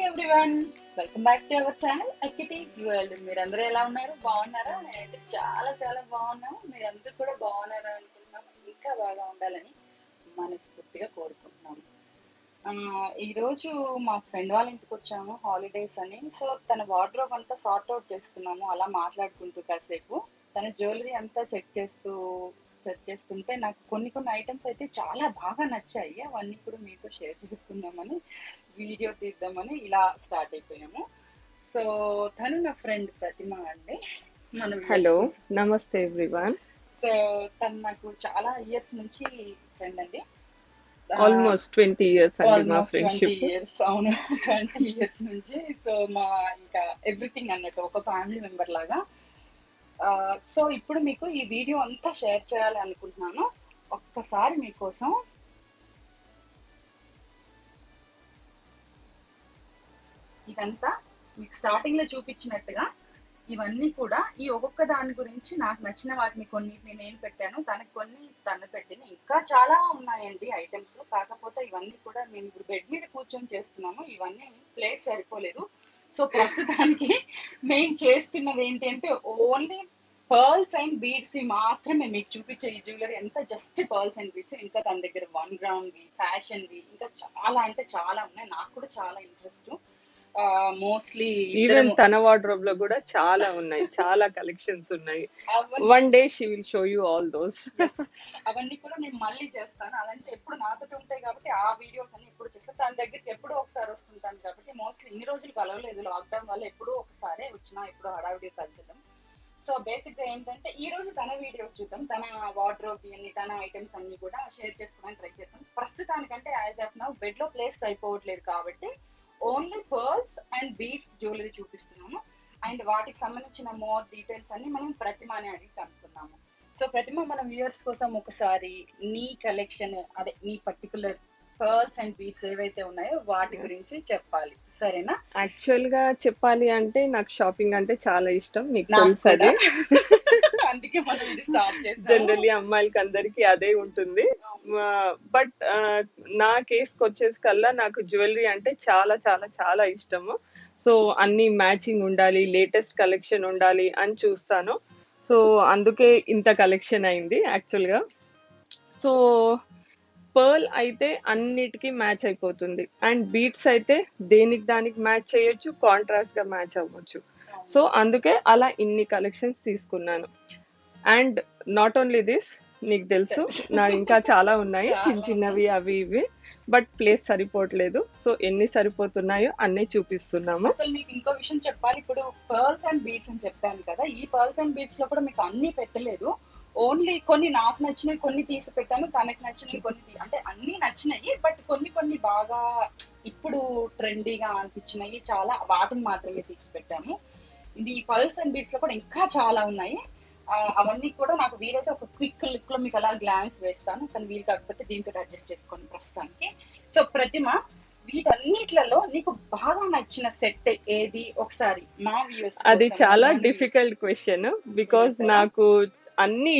Everyone, welcome back to our channel అక్కిటీస్ world. మీరందరూ ఎలా ఉన్నారు? బాగున్నారా? నేనైతే చాలా చాలా బాగున్నాను. మీరందరూ కూడా బాగున్నారా అనుకుంటున్నాము. ఇంకా బాగా ఉండాలని మనస్ఫూర్తిగా కోరుకుంటున్నాము. ఈరోజు మా ఫ్రెండ్ వాళ్ళ ఇంటికి వచ్చాము హాలిడేస్ అని. సో తన వార్డ్రోబ్ అంతా సార్ట్ అవుట్ చేస్తున్నాము అలా మాట్లాడుకుంటూ కాసేపు. తన జ్యువెలరీ అంతా చెక్ చేస్తుంటే నాకు కొన్ని కొన్ని ఐటమ్స్ అయితే చాలా బాగా నచ్చాయి. అవన్నీ కూడా మీతో షేర్ చేసుకుందామని వీడియో తీద్దామని ఇలా స్టార్ట్ అయిపోయాము. సో తను నా ఫ్రెండ్ ప్రతిమ అండి. మన హలో, నమస్తే ఎవ్రీవన్. సో తను నాకు చాలా ఇయర్స్ నుంచి ఫ్రెండ్ అండి. ఆల్మోస్ట్ 20 years అండి మా ఆల్మోస్ట్ 20 ఫ్రెండ్షిప్. years. అవును, 20 years నుంచి. సో మా ఇంకా ఎవ్రీథింగ్ అన్నట్టు ఒక ఫ్యామిలీ మెంబర్ లాగా. సో ఇప్పుడు మీకు ఈ వీడియో అంతా షేర్ చేయాలి అనుకుంటున్నాను. ఒక్కసారి మీకోసం ఇదంతా మీకు స్టార్టింగ్ లో చూపించినట్టుగా ఇవన్నీ కూడా ఈ ఒక్కొక్క దాని గురించి నాకు నచ్చిన వాటిని కొన్నిటిని నేను పెట్టాను, తనకు కొన్ని తను పెట్టిన ఇంకా చాలా ఉన్నాయండి ఐటమ్స్. కాకపోతే ఇవన్నీ కూడా మేము ఇప్పుడు బెడ్ మీద కూర్చొని చేస్తున్నాము. ఇవన్నీ ప్లేస్ సరిపోలేదు. సో ప్రస్తుతానికి మేము చేస్తున్నది ఏంటి అంటే ఓన్లీ పర్ల్స్ అండ్ బీడ్స్ మాత్రమే మీకు చూపించే ఈ జ్యువెలరీ ఎంత జస్ట్ పర్ల్స్ అండ్ బీడ్స్. ఇంకా తన దగ్గర 1 gram వి, ఫ్యాషన్ వి ఇంకా చాలా అంటే చాలా ఉన్నాయి. నాకు కూడా చాలా ఇంట్రెస్ట్. మోస్ట్లీ ఈవెన్ తన వార్డ్రోబ్ లో కూడా చాలా ఉన్నాయి, చాలా కలెక్షన్స్ ఉన్నాయి. One day she will show you all those. అవన్నీ కూడా నేను మళ్ళీ చేస్తాను. అదంటే ఎప్పుడు నాతో ఉంటాయి కాబట్టి ఆ వీడియోస్ అన్ని ఎప్పుడు చేస్తాను. తన దగ్గరికి ఎప్పుడో ఒకసారి వస్తుంటాను కాబట్టి మోస్ట్లీ ఇన్ని రోజులు కలవలేదు లాక్డౌన్ వల్ల. ఎప్పుడో ఒకసారి వచ్చినా ఎప్పుడో హడావిడి కలిసడం. సో బేసిక్ గా ఏంటంటే ఈ రోజు తన వీడియోస్ చూద్దాం. తన వార్డ్రోబ్ అన్ని తన ఐటమ్స్ అన్ని కూడా షేర్ చేసుకోవడానికి ట్రై చేస్తాను. ప్రస్తుతానికంటే యాజ్ ఆఫ్ నౌ బెడ్ లో ప్లేస్ అయిపోవట్లేదు కాబట్టి only pearls and beads jewellery చూపిస్తున్నాము. అండ్ వాటికి సంబంధించిన మోర్ డీటెయిల్స్ అన్ని మనం ప్రతిమని అడిగి కనుక్కున్నాము. సో ప్రతిమ, మన వ్యూవర్స్ కోసం ఒకసారి నీ కలెక్షన్, అదే నీ పర్టికులర్ పర్ల్స్ అండ్ బీడ్స్ ఏవైతే ఉన్నాయో వాటి గురించి చెప్పాలి, సరేనా? యాక్చువల్ గా చెప్పాలి అంటే నాకు షాపింగ్ అంటే చాలా ఇష్టం, మీకు తెలుసు అది. అందుకే మనం ఇది స్టార్ట్ చేసాం. జనరల్లీ అమ్మాయిలకి అందరికి అదే ఉంటుంది. బట్ నా కేసుకి వచ్చేసి కల్లా నాకు జ్యువెలరీ అంటే చాలా చాలా చాలా ఇష్టము. సో అన్ని మ్యాచింగ్ ఉండాలి, లేటెస్ట్ కలెక్షన్ ఉండాలి అని చూస్తాను. సో అందుకే ఇంత కలెక్షన్ అయింది యాక్చువల్ గా. సో పర్ల్ అయితే అన్నిటికీ మ్యాచ్ అయిపోతుంది, అండ్ బీట్స్ అయితే దేనికి దానికి మ్యాచ్ చేయొచ్చు, కాంట్రాస్ట్ గా మ్యాచ్ అవ్వచ్చు. సో అందుకే అలా ఇన్ని కలెక్షన్స్ తీసుకున్నాను. అండ్ నాట్ ఓన్లీ దిస్, నీకు తెలుసు నా ఇంకా చాలా ఉన్నాయి చిన్న చిన్నవి అవి ఇవి, బట్ ప్లేస్ సరిపోవట్లేదు. సో ఎన్ని సరిపోతున్నాయో అన్నీ చూపిస్తున్నాము. అసలు మీకు ఇంకో విషయం చెప్పాలి. ఇప్పుడు పర్ల్స్ అండ్ బీడ్స్ అని చెప్పాను కదా, ఈ పర్ల్స్ అండ్ బీడ్స్ లో కూడా మీకు అన్ని పెట్టలేదు. ఓన్లీ కొన్ని నాకు నచ్చినవి కొన్ని తీసి పెట్టాను, తనకి నచ్చినవి కొన్ని అంటే అన్ని నచ్చినాయి, బట్ కొన్ని కొన్ని బాగా ఇప్పుడు ట్రెండీగా అనిపించినవి చాలా, వాటిని మాత్రమే తీసి పెట్టాము. ఇది పర్ల్స్ అండ్ బీడ్స్ లో కూడా ఇంకా చాలా ఉన్నాయి. అవన్నీ కూడా నాకు వీలైతే ఒక క్విక్ లుక్ లో మీకు అలా గ్లాన్స్ వేస్తాను, కానీ వీలు కాకపోతే దీంతో అడ్జస్ట్ చేసుకోండి ప్రస్తుతానికి. సో ప్రతిమ, వీటన్నిట్లలో నీకు బాగా నచ్చిన సెట్ ఏది? ఒకసారి మా వ్యూస్. అది చాలా డిఫికల్ట్ క్వశ్చన్, బికాస్ నాకు అన్ని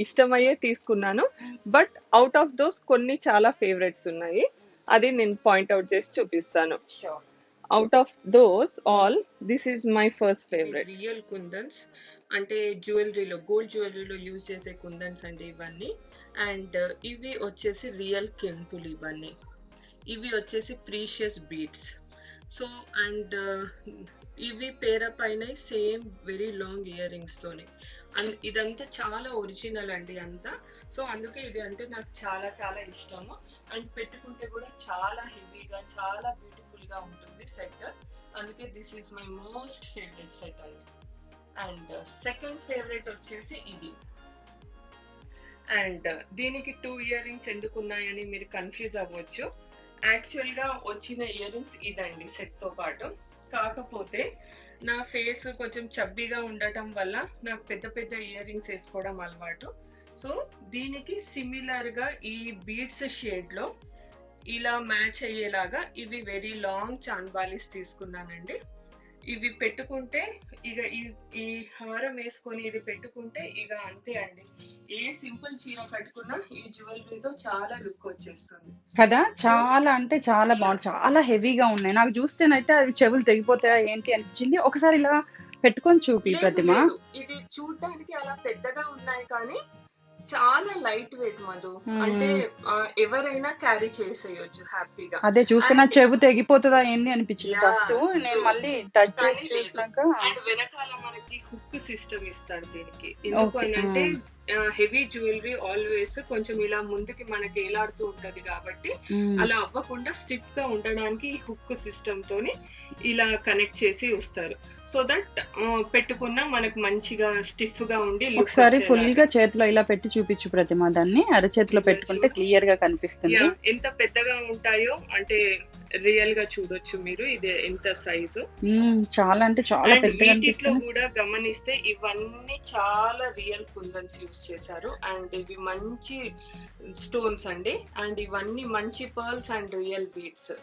ఇష్టమయ్యే తీసుకున్నాను. బట్ అవుట్ ఆఫ్ దోస్ కొన్ని చాలా ఫేవరెట్స్ ఉన్నాయి, అది నేను పాయింట్అవుట్ చేసి చూపిస్తాను. Out of those all, this is my first favourite. Real kundans అంటే జ్యువెలరీలో, గోల్డ్ జ్యువెలరీలో యూజ్ చేసే కుందన్స్ అండి ఇవన్నీ. అండ్ ఇవి వచ్చేసి రియల్ కెంపులు, ఇవన్నీ ఇవి వచ్చేసి ప్రీషియస్ బీడ్స్. సో అండ్ ఇవి పేరప్ అయినాయి same very long ear rings తోని. అండ్ ఇదంతా చాలా ఒరిజినల్ అండి అంతా. సో అందుకే ఇది అంటే నాకు చాలా చాలా ఇష్టము. అండ్ పెట్టుకుంటే కూడా చాలా హెవీగా, చాలా బ్యూటిఫుల్ గా ఉంటుంది సెట్. అందుకే this is my most favourite set అండి. అండ్ సెకండ్ ఫేవరెట్ వచ్చేసి ఇది. అండ్ దీనికి 2 ఇయర్ రింగ్స్ ఎందుకు ఉన్నాయని మీరు కన్ఫ్యూజ్ అవ్వచ్చు. యాక్చువల్ గా వచ్చిన ఇయర్ రింగ్స్ ఇదండి సెట్ తో పాటు. కాకపోతే నా ఫేస్ కొంచెం చబ్బీగా ఉండటం వల్ల నాకు పెద్ద పెద్ద ఇయర్ రింగ్స్ వేసుకోవడం అలవాటు. సో దీనికి సిమిలర్ గా ఈ బీడ్స్ షేడ్ లో ఇలా మ్యాచ్ అయ్యేలాగా ఇవి వెరీ లాంగ్ చాన్బాలీస్ తీసుకున్నానండి. ఇవి పెట్టుకుంటే ఇక ఈ హారం వేసుకొని ఇది పెట్టుకుంటే ఇక అంతే అండి. ఏ సింపుల్ చీర కట్టుకున్నా ఈ జ్యువెలరీతో చాలా లుక్ వచ్చేస్తుంది కదా, చాలా అంటే చాలా బాగుంది, చాలా హెవీగా ఉన్నాయి. నాకు చూస్తేనైతే అవి చెవులు తెగిపోతాయా ఏంటి అనిపించింది. ఒకసారి ఇలా పెట్టుకొని చూపి లేదు ప్రతిమ. లేదు, ఇది చూడడానికి అలా పెద్దగా ఉన్నాయి కానీ చాలా లైట్ వెయిట్ మధు. అంటే ఎవరైనా క్యారీ చేసేయచ్చు హ్యాపీగా. అదే చూస్తున్నా చెవు తెగిపోతుందా ఏంది అనిపించింది Yeah, ఫస్ట్. నేను true. మళ్ళీ టచ్ కానీ చేసి లేదు. చూసినాక అండ్ వెనకాల మనకి హుక్ సిస్టమ్ ఇస్తారు దీనికి. ఎందుకు Okay, అని అంటే హెవీ జ్యువెలరీ ఆల్వేస్ కొంచెం ఇలా ముందుకి మనకి ఏలాడుతూ ఉంటది కాబట్టి అలా అవ్వకుండా స్టిఫ్ గా ఉండడానికి ఈ హుక్ సిస్టమ్ తోని ఇలా కనెక్ట్ చేసి వస్తారు. సో దట్ పెట్టుకున్నా మనకు మంచిగా స్టిఫ్ గా ఉండి look ఒకసారి ఫుల్ వచ్చేలాగా. గా చేతిలో ఇలా పెట్టి చూపించు ప్రతిమ. దాన్ని అరచేతిలో ఇలా పెట్టుకుంటే చూడు. క్లియర్ గా కనిపిస్తుంది. Yeah, ఎంత పెద్దగా ఉంటాయో అంటే రియల్ గా చూడొచ్చు మీరు ఇది ఎంత సైజు. చాలా అంటే చాలా అండ్ పెద్దగా వీటిలో అనిపిస్తుంది. కూడా గమనిస్తే ఇవన్నీ చాలా రియల్ కుందన్స్ యూస్ చేశారు. అండ్ ఇవి మంచి స్టోన్స్ అండి. అండ్ ఇవన్నీ మంచి pearls and real beads.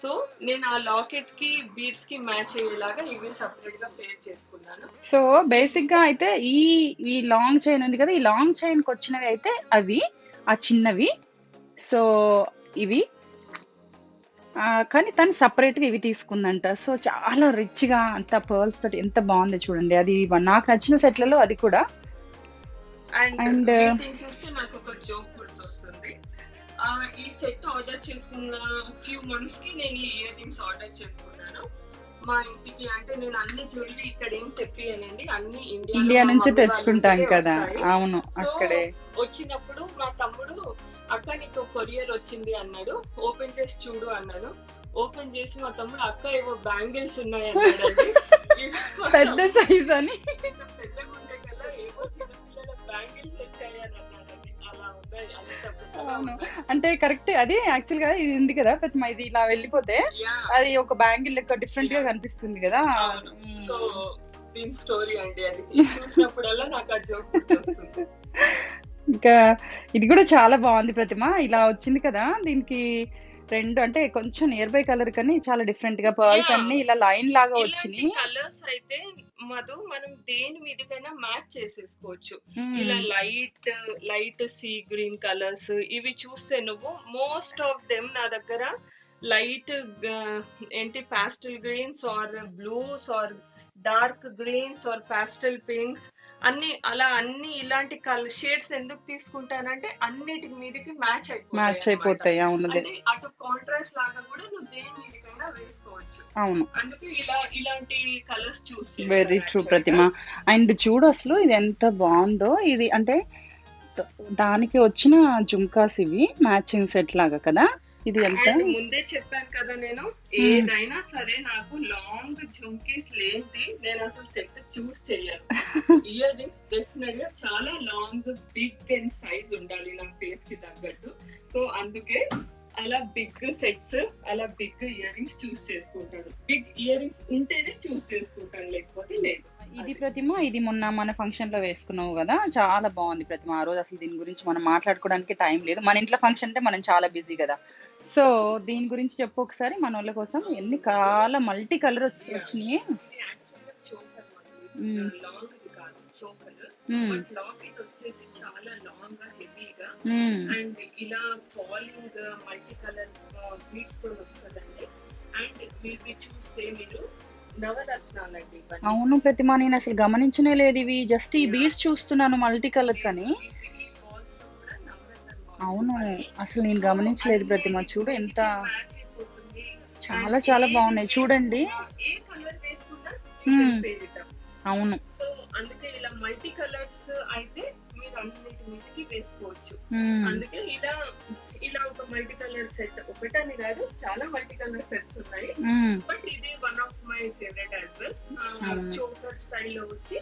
So నేను ఆ లాకెట్ కి బీడ్స్ కి మ్యాచ్ అయ్యేలాగా ఇవి సపరేట్ గా పేర్ చేసుకున్నాను. సో బేసిక్ గా అయితే ఈ లాంగ్ చైన్ ఉంది కదా, ఈ లాంగ్ చైన్ కి వచ్చినవి అయితే అవి ఆ చిన్నవి. సో ఇవి కానీ తను సపరేట్ గా ఇవి తీసుకుందంట. సో చాలా రిచ్ గా అంత పర్ల్స్ తోటి ఎంత బాగుంది చూడండి. అది నాకు నచ్చిన సెట్లలో అది కూడా. అండ్ And, వీటిని చూస్తే నాకు ఒక జోక్ గుర్తొస్తుంది. ఈ సెట్ ఆర్డర్ చేసుకున్న ఫ్యూ మంత్స్ కి నేను ఈ ఇయర్ రింగ్స్ ఆర్డర్ చేసుకున్నాను మా ఇంటికి. అంటే నేను అన్ని జ్యువెలరీ ఇక్కడ ఏం తెప్పియనండి, అన్ని ఇండియా నుంచి తెచ్చుకుంటాం కదా. అవును, సో అక్కడే వచ్చినప్పుడు మా తమ్ముడు అక్క నీకు కొరియర్ వచ్చింది అన్నాడు, ఓపెన్ చేసి చూడు అన్నాడు. ఓపెన్ చేసి మా తమ్ముడు అక్క ఏవో బ్యాంగిల్స్ ఉన్నాయి అన్నాడండి. పెద్ద సైజ్ అని. ఇంత పెద్దగా ఉండే కదా ఏవో చిన్నపిల్లల బ్యాంగిల్స్ వచ్చాయి అని అన్నాడండి. అలా ఉన్నాయి, అంత పెద్దగా అవును, ఉన్నాయి. అంటే కరెక్ట్. అది యాక్చువల్ గా ఇది ఉంది కదా ప్రతిమ, ఇది ఇలా వెళ్ళిపోతే Yeah, అది ఒక బ్యాంగిల్ లెక్క డిఫరెంట్ గా కనిపిస్తుంది కదా. అవును. సో దీని స్టోరీ అండి అది. ఇది చూసినప్పుడల్లా నాకు ఆ జోక్ గుర్తొస్తుంది. ఇంకా ఇది కూడా చాలా బాగుంది ప్రతిమ. ఇలా వచ్చింది కదా, దీనికి రెండు అంటే కొంచెం నియర్ బై కలర్ కానీ చాలా డిఫరెంట్ గా పర్ల్స్ Yeah. అన్ని ఇలా లైన్ లాగా ఇలాంటి వచ్చినాయి. కలర్స్ అయితే మధు మనం దేని మీదకైనా మ్యాచ్ చేసేసుకోవచ్చు. Hmm. ఇలా లైట్ సీ గ్రీన్ కలర్స్ ఇవి చూస్తే నువ్వు మోస్ట్ ఆఫ్ దెమ్ నా దగ్గర లైట్ ఏంటి pastel greens or blues or dark greens or pastel pinks అన్ని ఇలాంటి కలర్ షేడ్స్ ఎందుకు తీసుకుంటానంటే అన్నిటి మీదకి మ్యాచ్ మ్యాచ్ అయిపోతాయి. అవును, అంటే అటు కాంట్రాస్ట్ లాగా కూడా నువ్వు దేని మీదకైనా వేసుకోవచ్చు. అవును, అందుకే ఇలాంటి colours choose very true Pratima. And చూడు అసలు ఇది ఎంత బాగుందో. ఇది అంటే దానికి వచ్చిన జుంకాస్ ఇవి మ్యాచింగ్ సెట్ లాగా కదా. ఇది ఎంత అండ్ ముందే చెప్పాను కదా నేను ఏదైనా సరే నాకు లాంగ్ జుంకీస్ లేనిది నేను అసలు సెట్ చూస్ చెయ్యను. ఇయర్ రింగ్స్ డెఫినెట్ గా చాలా లాంగ్ బిగ్ అండ్ సైజ్ ఉండాలి నా ఫేస్ కి తగ్గట్టు. సో అందుకే అలా బిగ్ సెట్స్ అలా బిగ్ ఇయర్ రింగ్స్ చూస్ చేసుకుంటాను. బిగ్ ఇయర్ రింగ్స్ ఉంటేనే చూస్ చేసుకుంటాను, లేకపోతే లేదు. ఇది ప్రతిమ, ఇది మొన్న మన ఫంక్షన్ లో వేసుకున్నావు కదా, చాలా బాగుంది ప్రతిమ. ఆ రోజు అసలు దీని గురించి మనం మాట్లాడుకోవడానికి టైం లేదు. మన ఇంట్లో ఫంక్షన్ అంటే మనం చాలా బిజీ కదా. సో దీని గురించి చెప్పు ఒకసారి మన వాళ్ళ కోసం. ఎన్ని చాలా మల్టీ కలర్ వచ్చినాయి. లాంగ్ కాదు చోకర్, బట్ లాకెట్ వచ్చేసి చాలా లాంగ్ గా హెవీగా అండ్ ఇలా ఫాలింగ్ మల్టీ కలర్ బీడ్స్ తో వస్తుందండి. అండ్ ఇవి చూస్తే మీరు నవరత్నాలండి ఇవన్నీ. అవును ప్రతిమ, నేను అసలు గమనించనే లేదు ఇవి. జస్ట్ ఈ బీడ్స్ చూస్తున్నాను మల్టీ కలర్స్ అని. ఈ balls లో కూడా నవరత్న balls అవును, ఇవన్నీ. అసలు నేను సో గమనించలేదు అన్ని ప్రతిమ. చూడు ఎంత match అయిపోతుంది. చాలా And చాలా ఏది బాగున్నాయి చూడండి. వేసుకున్నా, ఏ కలర్ వేసుకున్నా you can pair it up. అవును, సో అందుకే ఇలా మల్టీ కలర్స్ అయితే మీరు అన్నిటి మీదకి వేసుకోవచ్చు. అందుకే ఇలా ఒక మల్టీ కలర్ సెట్ ఒకటని కాదు, చాలా మల్టీ కలర్ సెట్స్ ఉన్నాయి. బట్ ఇది one of my favourite as well. Choker స్టైల్లో వచ్చి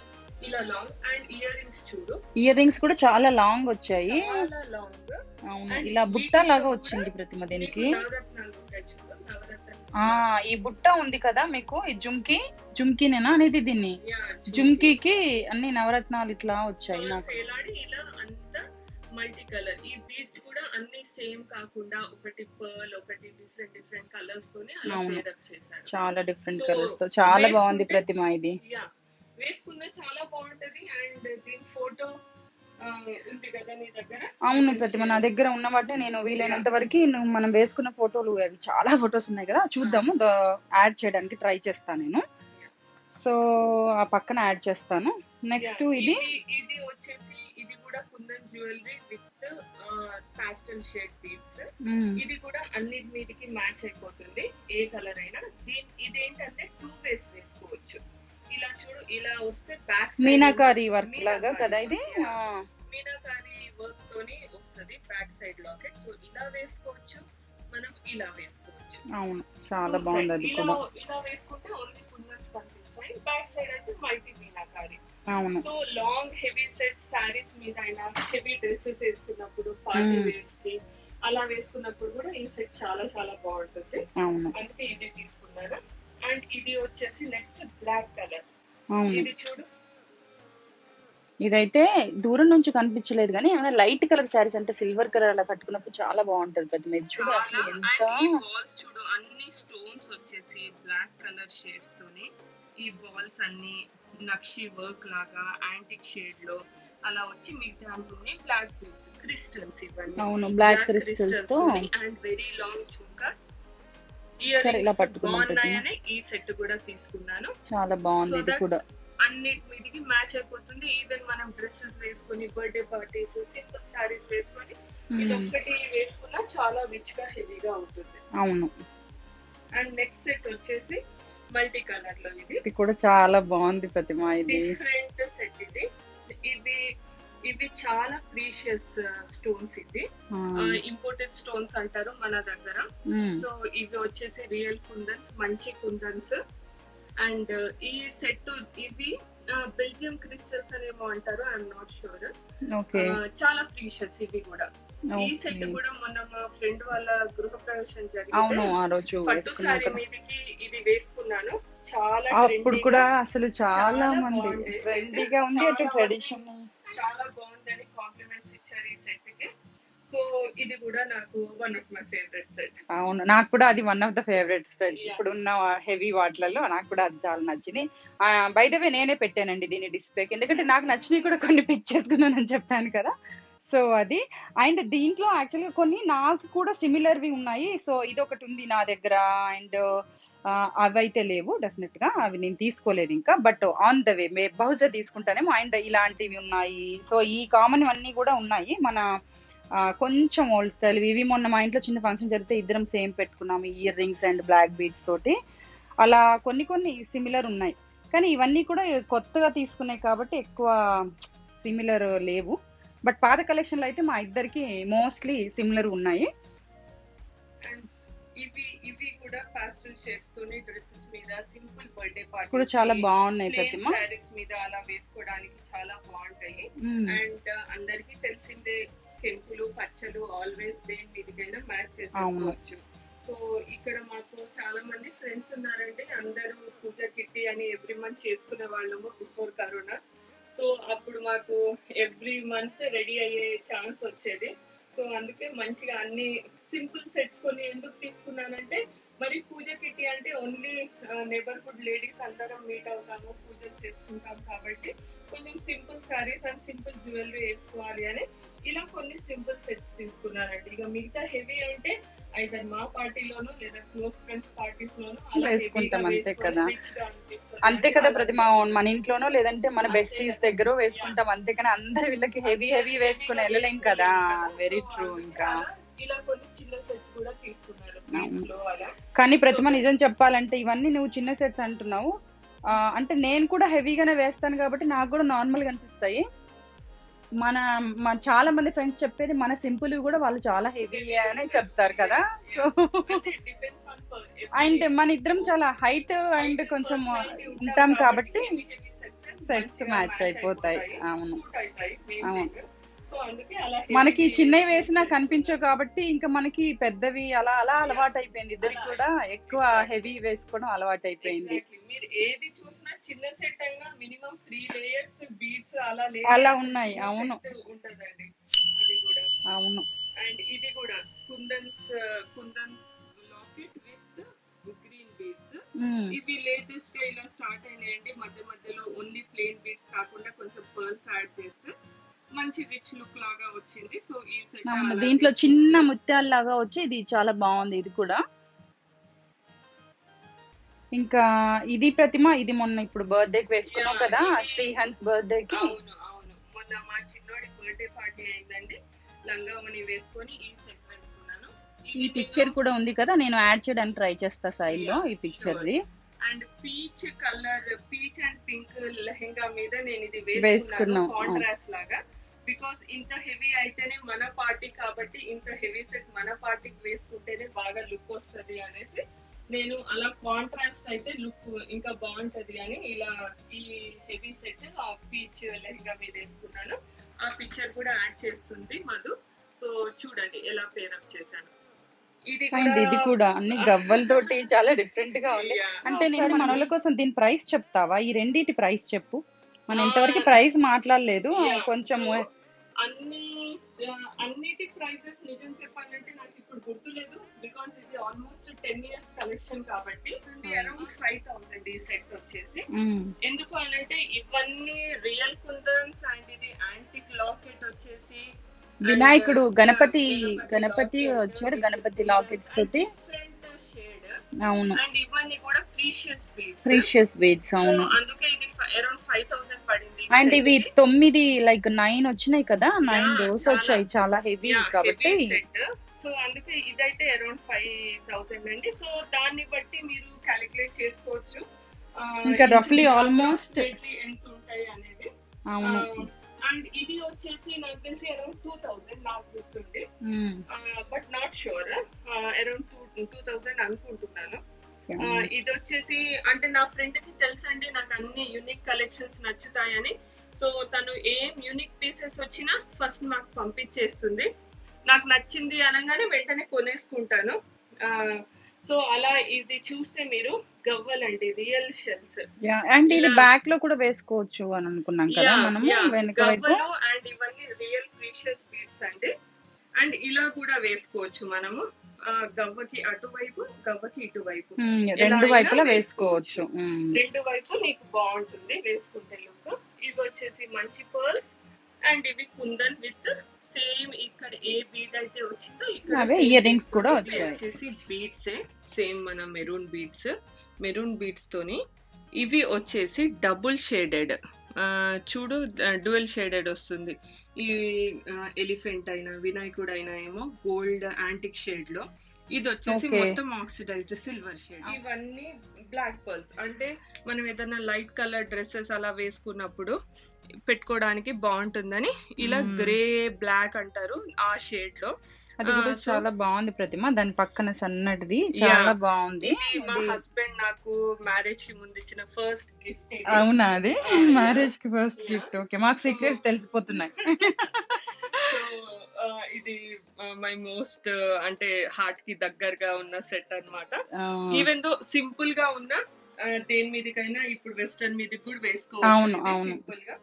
ఇలా లాంగ్ అండ్ ఇయర్ రింగ్స్ చూడు, ఇయర్ రింగ్స్ కూడా చాలా లాంగ్ వచ్చాయి. చాలా లాంగ్. అవును, And ఇలా బుట్ట వీటిలో లాగా కూడా వచ్చింది ప్రతిమ దీనికి. మీకు నవరత్నాలు ఉంటాయి చూడు, ఈ బుట్ట ఉంది కదా మీకు, ఈ జుమ్కీనేనా అనేది దీన్ని. జుమ్కీకి అన్ని నవరత్నాలు ఇట్లా వచ్చాయి నాకు. ఇలా అంతా మల్టీ కలర్. ఈ బీడ్స్ కూడా అన్ని సేమ్ కాకుండా ఒకటి పర్ల్, ఒకటి డిఫరెంట్ కలర్స్ తోనే అలా అవును. పేరప్ చేశారు. చాలా డిఫరెంట్ సో కలర్స్ తో చాలా బాగుంది వేసుకుంటే ప్రతిమ ఇది. యా వేసుకున్న చాలా బాగుంటది. అండ్ దీని ఫోటో ఉంది కదా నీ దగ్గర, అవును ప్రతిమ, నా దగ్గర ఉన్న వాటిని నేను వీలైనంత వరకు మనం వేసుకున్న ఫోటోలు అవి చాలా ఫొటోస్ ఉన్నాయి కదా, చూద్దాము యాడ్ చేయడానికి ట్రై చేస్తాను నేను. సో ఆ పక్కన యాడ్ చేస్తాను. నెక్స్ట్ ఇది ఇది వచ్చేసి ఇది కూడా kundan jewellery with pastel shade beads. ఇది కూడా అన్నిటి మీదకి మ్యాచ్ అయిపోతుంది, ఏ కలర్ అయినా. ఇదేంటంటే 2 వేస్ వేసుకోవచ్చు. ఇలా చూడు, ఇలా వస్తే బ్యాక్ సైడ్ మీనాకారి వర్క్ లాగా కదా ఇది. మీనాకారి వర్క్ తోని వస్తుంది బ్యాక్ సైడ్ లాకెట్. సో ఇలా వేసుకోవచ్చు, మనం ఇలా వేసుకోవచ్చు. అవును చాలా బాగుంది అది కూడా. ఇలా వేసుకుంటే ఓన్లీ కుందన్స్ కనిపిస్తాయి, బ్యాక్ సైడ్ అయితే మల్టీ మీనాకారి. అవును. So long heavy set saris మీద అయినా, హెవీ డ్రెస్సెస్ వేసుకున్నప్పుడు, పార్టీ వేర్స్ కి అలా వేసుకున్నప్పుడు కూడా ఈ సెట్ చాలా చాలా బాగుంటుంది. అవును. అందుకే ఇది తీసుకున్నాను. అండ్ ఇది వచ్చేసి నెక్స్ట్ బ్లాక్ కలర్. అవును. ఇది చూడు, ఇదైతే దూరం నుంచి కనిపించలేదు కానీ ఏమైనా లైట్ కలర్ శారీస్ అంటే సిల్వర్ కలర్ అలా కట్టుకున్నప్పుడు చాలా బాగుంటది ప్రతి మీద. చూడు అసలు ఎంత బాల్స్ చూడు, అన్ని స్టోన్స్ వచ్చేసి బ్లాక్ కలర్ షేడ్స్ తోని ఈ బాల్స్ అన్ని నక్షి వర్క్ లాగా యాంటిక్ షేడ్ లో అలా వచ్చి, మిగతా అన్ని బ్లాక్ బీడ్స్ క్రిస్టల్స్ ఇవన్నీ. అవును బ్లాక్ క్రిస్టల్స్ తో అండ్ వెరీ లాంగ్ చుంకాస్. సరే ఇలా పట్టుకున్నాం బాగున్నాయని ఈ సెట్ కూడా తీసుకున్నాను. చాలా బాగుంది ఇది కూడా. అన్నిటి మీదకి మ్యాచ్ అయిపోతుంది. ఈవెన్ మనం డ్రెస్సెస్ వేసుకొని, బర్త్డే పార్టీస్, సింపుల్ సారీస్ వేసుకొని ఇది ఒక్కటి వేసుకున్నా చాలా రిచ్ గా హెవీగా ఉంటుంది. అవును. అండ్ నెక్స్ట్ సెట్ వచ్చేసి మల్టీ కలర్ లో. ఇది కూడా చాలా బాగుంది ప్రతిమ. ఇది డిఫరెంట్ సెట్. ఇవి చాలా ప్రీషియస్ స్టోన్స్. ఇది ఇంపోర్టెడ్ స్టోన్స్ అంటారు మన దగ్గర. సో ఇవి వచ్చేసి రియల్ కుందన్స్, మంచి కుందన్స్. అండ్ ఈ సెట్ ఇవి బెల్జియం క్రిస్టల్స్ అనేమో అంటారు, ఐఎమ్ నాట్ షూర్. చాలా ప్రీషియస్ ఇవి కూడా. ఈ సెట్ కూడా మొన్న మా ఫ్రెండ్ వాళ్ళ గృహ ప్రవేశం జరిగింది, పట్టు సారీ మీదకి ఇది వేసుకున్నాను. చాలా అప్పుడు కూడా అసలు చాలా మంది ట్రెండీగా ఉంది, అటు ట్రెడిషన్ చాలా బాగుందని కాంప్లిమెంట్స్ ఇచ్చారు ఈ సెట్ కి. సో ఇది కూడా నాకు one of my favourite set. అవును, నాకు కూడా అది one of the favourite set. ఇప్పుడు ఉన్న హెవీ వాటిలలో నాకు కూడా అది చాలా నచ్చింది. బై ద వే నేనే పెట్టానండి దీని డిస్ప్లేకి, ఎందుకంటే నాకు నచ్చినవి కూడా కొన్ని పిక్ చేసుకున్నానని చెప్పాను కదా. సో అది. అండ్ దీంట్లో యాక్చువల్గా కొన్ని నాకు కూడా సిమిలర్వి ఉన్నాయి. సో ఇది ఒకటి ఉంది నా దగ్గర. అండ్ అవైతే లేవు డెఫినెట్ గా, అవి నేను తీసుకోలేదు ఇంకా. బట్ ఆన్ ద వే బహుశా తీసుకుంటానేమో. అండ్ ఇలాంటివి ఉన్నాయి. సో ఈ కామన్ అన్ని కూడా ఉన్నాయి. మన కొంచెం ఓల్డ్ స్టైల్ ఇవి. మొన్న మా ఇంట్లో చిన్న ఫంక్షన్ జరిగితే ఇద్దరం సేమ్ పెట్టుకున్నాము, earrings and black beads తోటి. అలా కొన్ని సిమిలర్ ఉన్నాయి, కానీ ఇవన్నీ కూడా కొత్తగా తీసుకున్నాయి కాబట్టి ఎక్కువ సిమిలర్ లేవు. బట్ పాత కలెక్షన్ లో అయితే మా ఇద్దరికి మోస్ట్లీ సిమిలర్ ఉన్నాయి. ఇవి కూడా పాస్టల్ షేడ్స్ తోని డ్రెస్సెస్ మీద, సింపుల్ బర్త్డే పార్టీ కూడా చాలా బాగున్నాయి ప్రతిమ. సారీస్ మీద అలా వేసుకోవడానికి చాలా బాగుంటాయి. అండ్ అందరికి తెలిసిందే, కెంపులు పచ్చలు ఆల్వేస్ దేని మీదకైనా మ్యాచ్ చేసుకోవచ్చు. సో ఇక్కడ మాకు చాలా మంది ఫ్రెండ్స్ ఉన్నారండి, అందరూ పూజ కిట్టి అని ఎవ్రీ మంత్ చేసుకునే వాళ్ళము బిఫోర్ కరోనా. సో అప్పుడు మాకు ఎవ్రీ మంత్ రెడీ అయ్యే ఛాన్స్ వచ్చేది. సో అందుకే మంచిగా అన్ని సింపుల్ సెట్స్ కొన్ని ఎందుకు తీసుకున్నానంటే, మరి పూజ కిట్టి అంటే ఓన్లీ నైబర్హుడ్ లేడీస్ అందరం మీట్ అవుతాము, పూజలు చేసుకుంటాం కాబట్టి కొంచెం simple saris and simple jewellery వేసుకోవాలి అని ఇలా కొన్ని సింపుల్ సెట్స్ తీసుకున్నానండి. ఇక మిగతా హెవీ అంటే అయితే మా పార్టీలోనూ లేదా క్లోజ్ ఫ్రెండ్స్ పార్టీస్ లోనూ వేసుకుంటాం. అంతే కదా, అంతే కదా ప్రతిమ. మన ఇంట్లోనో లేదంటే మన బెస్టీస్ దగ్గర వేసుకుంటాం, అంతేకాని అందరు వీళ్ళకి హెవీ వేసుకుని వెళ్ళలేం కదా. Very true. ఇంకా ఇలా కొన్ని చిన్న సెట్స్ కూడా తీసుకున్నారు. కానీ ప్రతిమ నిజం చెప్పాలంటే ఇవన్నీ నువ్వు చిన్న సెట్స్ అంటున్నావు, అంటే నేను కూడా హెవీగానే వేస్తాను కాబట్టి నాకు కూడా నార్మల్ గా అనిపిస్తాయి. మన చాలా మంది ఫ్రెండ్స్ చెప్పేది మన సింపుల్ కూడా వాళ్ళు చాలా హెవీ అనే చెప్తారు కదా. సో అండ్ మన ఇద్దరం చాలా హైట్ అండ్ కొంచెం ఉంటాం కాబట్టి సెట్స్ మ్యాచ్ అయిపోతాయి. అవును అవును. మనకి చిన్నవి వేసినా కనిపించవు కాబట్టి ఇంకా మనకి పెద్దవి అలా అలవాటు అయిపోయింది. ఇద్దరికి కూడా ఎక్కువ హెవీ వేసుకోవడం అలవాటు అయిపోయింది. మీరు ఏది చూసినా చిన్న సెట్ అయినా మినిమం 3 లేయర్స్ బీడ్స్ అలా ఉన్నాయి. అవును ఉంటదండి అది కూడా. అవును. అండ్ ఇది కూడా కుందన్స్ లాకెట్ విత్ గ్రీన్ బీడ్స్. ఉమ్. ఇవి లేటెస్ట్ గా ఇలా స్టార్ట్ అయినాయండి. మధ్య మధ్యలో ఓన్లీ ప్లెయిన్ బీడ్స్ కాకుండా కొంచెం పర్ల్స్ యాడ్ చేస్తే మంచి రిచ్ లుక్ లాగా వచ్చింది. సో ఈ సెట్ అవును, అలా దీంట్లో చిన్న తీసుకున్నాను. ముత్యాలలాగా వచ్చి ఇది చాలా బాగుంది ఇది కూడా. ఇంకా ఇది ప్రతిమ, ఇది మొన్న ఇప్పుడు బర్త్డేకి వేసుకున్నావు కదా, శ్రీహన్స్ బర్త్డేకి. అవును అవును, మొన్న మా చిన్నోడి బర్త్డే పార్టీ అయిందండి. లంగావని వేసుకొని ఈ సెట్ వేసుకున్నాను. ఈ పిక్చర్ కూడా ఉంది కదా, నేను యాడ్ చేయడానికి ట్రై చేస్తా సైడ్లో ఈ picture the. And peach colour, peach and pink lehenga మీద నేను ఇది వేసుకున్నాం. వేసుకున్నాను కాంట్రాస్ట్ లాగా. బికాస్ ఇంత హెవీ అయితేనే మన పార్టీ కాబట్టి, ఇంత హెవీ సెట్ మన పార్టీకి వేసుకుంటేనే బాగా లుక్ వస్తుంది అనేసి నేను అలా కాంట్రాస్ట్ అయితే లుక్ ఇంకా బాగుంటది అని ఇలా ఈ హెవీ సెట్ ఆ పీచ్ లెహంగా మీద వేసుకున్నాను. ఆ పిక్చర్ కూడా యాడ్ చేస్తుంది మధు. సో చూడండి ఎలా పేరప్ చేశాను. ఇది కూడా అన్ని గవ్వలతోటి చాలా డిఫరెంట్ గా ఉంది. అంటే నేను మన వాళ్ళ కోసం దీని ప్రైస్ చెప్తావా? ఈ రెండింటి ప్రైస్ చెప్పు. మనం ఇంతవరకు ప్రైస్ మాట్లాడలేదు కొంచెం. అన్నిటి ప్రైసెస్ నిజం చెప్పాలంటే నాకు ఇప్పుడు గుర్తులేదు. బికాస్ ఇది ఆల్మోస్ట్ 10 years కలెక్షన్ కాబట్టి అరౌండ్ 5,000 ఈ సెట్ వచ్చేసి. ఎందుకు అనంటే ఇవన్నీ రియల్ కుందన్స్ అండ్ ఇది యాంటిక్ లాకెట్ వచ్చేసి వినాయకుడు గణపతి వచ్చాడు, గణపతి లాకెట్స్ తోటి. అవును, అండ్ ఇవన్నీ కూడా ప్రీషియస్ బీడ్స్. అవును, అందుకే ఇది అరౌండ్ 5,000 పడింది. అండ్ ఇవి 9 లైక్ 9 వచ్చినాయి కదా, 9 రోస్ వచ్చాయి, చాలా హెవీ కాబట్టి. సో అందుకే ఇదైతే అరౌండ్ 5,000 అండి. సో దాన్ని బట్టి మీరు క్యాలిక్యులేట్ చేసుకోవచ్చు ఇంకా రఫ్లీ ఆల్మోస్ట్ ఎంత ఉంటాయి అనేది. అవును, అండ్ ఇది వచ్చేసి నాకు తెలిసి అరౌండ్ 2,000 నాకు గుర్తుంది, బట్ నాట్ షూర్. అరౌండ్ 2,000 అనుకుంటున్నాను. ఇది వచ్చేసి అంటే నా ఫ్రెండ్ కి తెలుసండి నాకు అన్ని యూనిక్ కలెక్షన్స్ నచ్చుతాయని. సో తను ఏం యూనిక్ పీసెస్ వచ్చినా ఫస్ట్ నాకు పంపించేస్తుంది. నాకు నచ్చింది అనగానే వెంటనే కొనేసుకుంటాను. సో అలా ఇది చూస్తే మీరు గవ్వలండి, రియల్ షెల్స్. అండ్ ఇది బ్యాక్ లో కూడా వేసుకోవచ్చు అని అనుకున్నాం కదా మనము, వెనక వైపు. అండ్ ఇవన్నీ రియల్ ప్రీషియస్ బీడ్స్ అండి. అండ్ ఇలా కూడా వేసుకోవచ్చు మనము, గవ్వకి అటువైపు, గవ్వకి ఇటువైపు, రెండు వైపులా వేసుకోవచ్చు. రెండు వైపు నీకు బాగుంటుంది వేసుకుంటే లుక్. ఇవి వచ్చేసి మంచి పర్ల్స్ అండ్ ఇవి కుందన్ విత్ సేమ్ ఇక్కడ ఏ బీడ్ అయితే వచ్చిందో ఇక్కడ ఇయర్ రింగ్స్ కూడా వచ్చేసి బీడ్స్ సేమ్ మన మెరూన్ బీడ్స్ తోని. ఇవి వచ్చేసి డబుల్ షేడెడ్, చూడు డ్యూయల్ షేడెడ్ వస్తుంది. ఈ ఎలిఫెంట్ అయినా వినాయకుడు అయినా ఏమో గోల్డ్ యాంటిక్ షేడ్ లో, ఇది వచ్చేసి మొత్తం ఆక్సిడైజ్డ్ సిల్వర్ షేడ్. ఇవన్నీ బ్లాక్ పర్ల్స్, అంటే మనం ఏదైనా లైట్ కలర్ డ్రెస్సెస్ అలా వేసుకున్నప్పుడు పెట్టుకోవడానికి బాగుంటుందని ఇలా గ్రే బ్లాక్ అంటారు ఆ షేడ్ లో. అది కూడా చాలా బాగుంది ప్రతిమ, దాని పక్కన సన్నటిది చాలా బాగుంది. మా హస్బెండ్ నాకు మ్యారేజ్ కి ముందు ఇచ్చిన ఫస్ట్ గిఫ్ట్. అవునా, అది మ్యారేజ్ కి ఫస్ట్ గిఫ్ట్. ఓకే, మాకు సీక్రెట్స్ తెలిసిపోతున్నాయి. ఇది మై మోస్ట్ అంటే హార్ట్ కి దగ్గరగా ఉన్న సెట్ అన్నమాట. ఈవెన్ దో సింపుల్ గా ఉన్న దేని మీదకైనా ఇప్పుడు వెస్టర్న్ మీదకి కూడా వేసుకోవచ్చు సింపుల్ గా.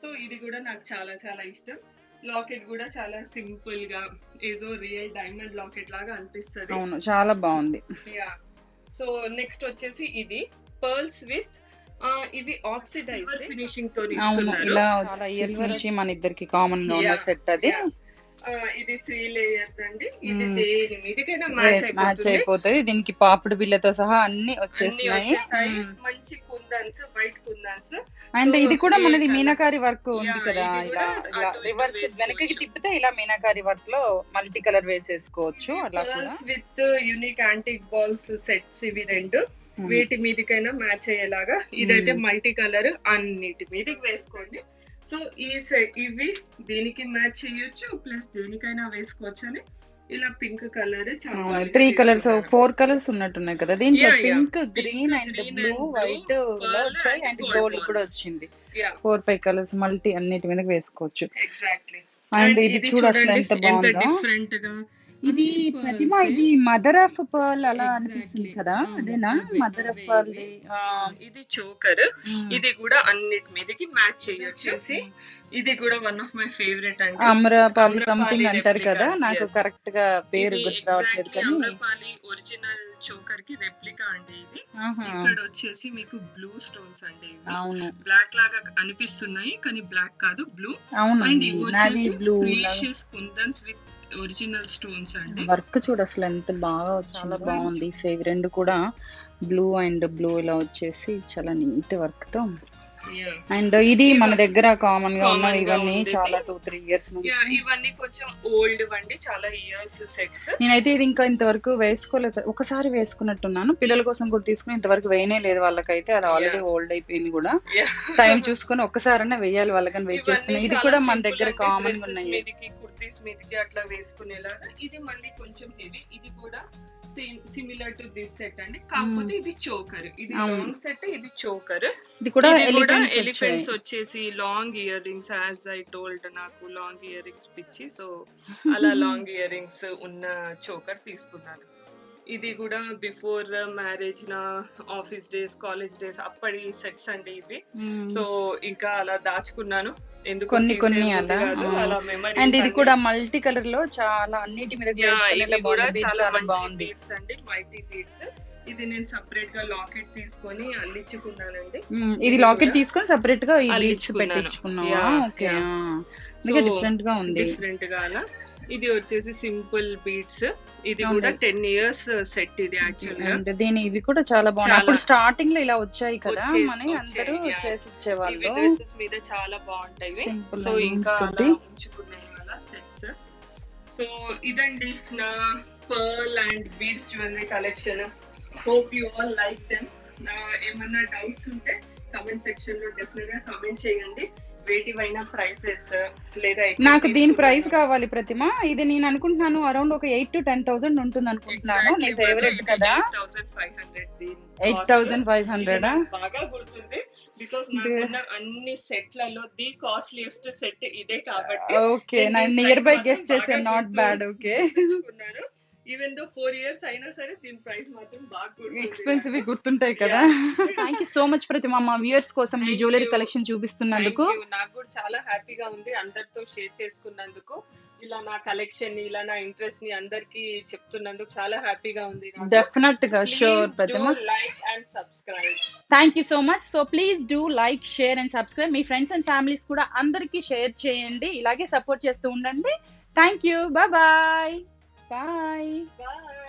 సో ఇది కూడా నాకు చాలా చాలా ఇష్టం. లాకెట్ కూడా చాలా సింపుల్ గా ఏదో రియల్ డైమండ్ లాకెట్ లాగా అనిపిస్తుంది. అవును, చాలా బాగుంది. సో నెక్స్ట్ వచ్చేసి ఇది పర్ల్స్ విత్ ఇవి ఆక్సిడైజ్డ్ ఫినిషింగ్ తో ఇస్తున్నారు. ఇలా చాలా ఇయర్స్ నుంచి మన ఇద్దరికి కామన్ గా ఉన్న సెట్ అది. ఇది 3 లేయర్స్ అండి. ఇది దేని మీదకైనా మ్యాచ్ అయిపోతుంది. దీనికి పాపిడి బిల్లతో సహా అన్ని వచ్చేసినాయి. మంచి కుందన్స్, వైట్ కుందన్స్. అంటే ఇది కూడా మనది మీనాకారి వర్క్ ఉంది కదా, ఇలా ఇలా రివర్స్ వెనక్కి తిప్పితే ఇలా మీనాకారి వర్క్ లో మల్టీ కలర్ వేసేసుకోవచ్చు. అలా కూడా with unique antique balls sets ఇవి రెండు వీటి మీదకైనా మ్యాచ్ అయ్యేలాగా. ఇదైతే మల్టీ కలర్, అన్నిటి మీదకి వేసుకోండి. సో ఇవి దీనికి మ్యాచ్ చేయొచ్చు, ప్లస్ దేనికైనా వేసుకోవచ్చు అని ఇలా పింక్ కలర్ 3 కలర్స్ 4 కలర్స్ ఉన్నట్టున్నాయి కదా దీంట్లో. Pink, green and blue, white వచ్చాయి అండ్ గోల్డ్ కూడా వచ్చింది. 4-5 కలర్స్ మల్టీ అన్నిటి మీద వేసుకోవచ్చు. ఎగ్జాక్ట్లీ. అండ్ ఇది చూడు అసలు ఎంత బాగుందో. డిఫరెంట్ గా ఇది Another ప్రతిమ pearls, ఇది మదర్ ఆఫ్ పర్ల్ అలా అనిపిస్తుంది exactly. కదా, అదేనా అవే మదర్ ఆఫ్ అవే పర్ల్? ఇవే. ఇది చోకర్. ఇది కూడా అన్నిటి మీదకి మ్యాచ్ చేయొచ్చేసి ఇది కూడా వన్ ఆఫ్ మై ఫేవరెట్ అండి. అమ్రపాలి అమ్రపాలి సంథింగ్ అంటారు కదా, replicas, నాకు yes. కరెక్ట్ గా పేరు ఇది గుర్తు రావట్లేదు ఎగ్జాక్ట్లీ కానీ. అమ్రపాలి ఒరిజినల్ చోకర్ కి రెప్లికా అండి ఇది. ఆహా, ఇక్కడ వచ్చేసి మీకు బ్లూ స్టోన్స్ అండి. ఇవి అవును బ్లాక్ లాగా అనిపిస్తున్నాయి కానీ బ్లాక్ కాదు, బ్లూ. అండ్ అవునండి, ఇవి నావీ వచ్చేసి blue precious kundans with original stones అండి. వర్క్ చూడు అసలు ఎంత బాగా చాలా బాగుంది. సేవ్ రెండు కూడా బ్లూ అండ్ బ్లూ ఇలా వచ్చేసి చాలా నీట్ వర్క్ తో. Yeah. అండ్ ఇది మన దగ్గర కామన్ గా ఉన్న Common గా ఇవన్నీ ఉండేది. చాలా 2-3 ఇయర్స్ నుంచి. Yeah, ఇవన్నీ కొంచెం ఓల్డ్ అండి, చాలా ఇయర్స్ సెట్స్. నేనైతే ఇది ఇంకా ఇంతవరకు వేసుకోలేదు, ఒకసారి వేసుకున్నట్టున్నాను. పిల్లల కోసం కూడా తీసుకుని ఇంతవరకు వేయనే లేదు వాళ్ళకైతే, అది ఆల్రెడీ ఓల్డ్ అయిపోయింది కూడా. టైం చూసుకొని ఒక్కసారైనా వేయాలి వాళ్ళకని వెయిట్ చేస్తున్నాను. ఇది కూడా మన దగ్గర కామన్ గా ఉన్నాయి. మీదకి కుర్తీస్ మీదకి అట్లా వేసుకునేలాగా. ఇది మళ్ళీ కొంచెం హెవీ, ఇది కూడా సిమిలర్ టు దిస్ సెట్ అండి, కాకపోతే ఇది చోకర్. ఇది లాంగ్ సెట్, ఇది చోకర్. ఇది కూడా ఎలిఫెంట్స్ వచ్చేసి long ear rings. As I told, నాకు లాంగ్ ఇయర్ రింగ్స్ పిచ్చి, సో అలా లాంగ్ ఇయర్ రింగ్స్ ఉన్న చోకర్ తీసుకున్నాను. ఇది కూడా బిఫోర్ మ్యారేజ్ నా ఆఫీస్ డేస్, కాలేజ్ డేస్ అప్పటి సెట్స్ అండి ఇవి. సో ఇంకా అలా దాచుకున్నాను, ఎందుకు కొన్ని అలా. అలా మెమరీ. అండ్ ఇది కూడా మల్టీ కలర్ లో చాలా అన్నిటి మీద ఇది కూడా చాలా మంచి బాగుంది. బీడ్స్ అండి, వైటీ బీడ్స్. ఇది నేను సపరేట్ గా లాకెట్ తీసుకొని అల్లించుకున్నానండి. ఇది లాకెట్ తీసుకొని సపరేట్ గా ఈ బీడ్స్ అల్లించుకున్నాను. పెట్టించుకున్నావా? Yeah, ఓకే, So, డిఫరెంట్ గా ఉంది. డిఫరెంట్ గా అలా. ఇది వచ్చేసి సింపుల్ బీడ్స్. ఇది కూడా 10 years సెట్ ఇది యాక్చువల్ గా. అండ్ దీని ఇవి కూడా చాలా బాగున్నాయి. అప్పుడు స్టార్టింగ్ లో ఇలా వచ్చాయి కదా, మన అందరూ చేసి ఇచ్చేవాళ్ళు. ఇవి డ్రెస్సెస్ మీద చాలా బాగుంటాయి. Simple సో and ఇంకా totally. అలా ఉంచుకున్నాను అలా సెట్స్. సో ఇదండి నా pearl and beads jewellery collection. Hope you all like them. ఏమన్నా డౌట్స్ ఉంటే కమెంట్ సెక్షన్ లో డెఫినెట్ గా కమెంట్ చేయండి. వేటివైనా ప్రైసెస్ లేదా నాకు దీని ప్రైస్ కావాలి ప్రతిమ. ఇది నేను అనుకుంటున్నాను అరౌండ్ ఒక 8,000 to 10,000 ఉంటుంది అనుకుంటున్నాను. నీ ఫేవరెట్ కదా, 8,500. బాగా గుర్తుంది, బికాస్ నాకున్న అన్ని సెట్లలో ది కాస్ట్లీయెస్ట్ సెట్ ఇదే కాబట్టి. ఓకే, నేను నియర్ బై గెస్ చేశాను, not bad. Okay, even though 4 years అయినా సరే దీని ప్రైస్ మాత్రం బాగా గుర్తుంది. ఎక్స్పెన్సివ్ గుర్తుంటాయి కదా. థ్యాంక్ యూ సో మచ్ ప్రతిమ, మా వ్యూయర్స్ కోసం మీ జ్యువెలరీ కలెక్షన్ చూపిస్తున్నందుకు. నాకు కూడా చాలా హ్యాపీగా ఉంది అందరితో షేర్ చేసుకున్నందుకు. ఇలా నా కలెక్షన్, ఇలా నా ఇంట్రెస్ట్ ని అందరికి చెప్తున్నందుకు చాలా హ్యాపీగా ఉంది. డెఫినెట్ గా, sure Pratima. Like and subscribe. Thank you so much. So please do like, share and subscribe. మీ ఫ్రెండ్స్ అండ్ ఫ్యామిలీస్ కూడా అందరికి షేర్ చేయండి, ఇలాగే సపోర్ట్ చేస్తూ ఉండండి. Thank you, bye bye. Bye.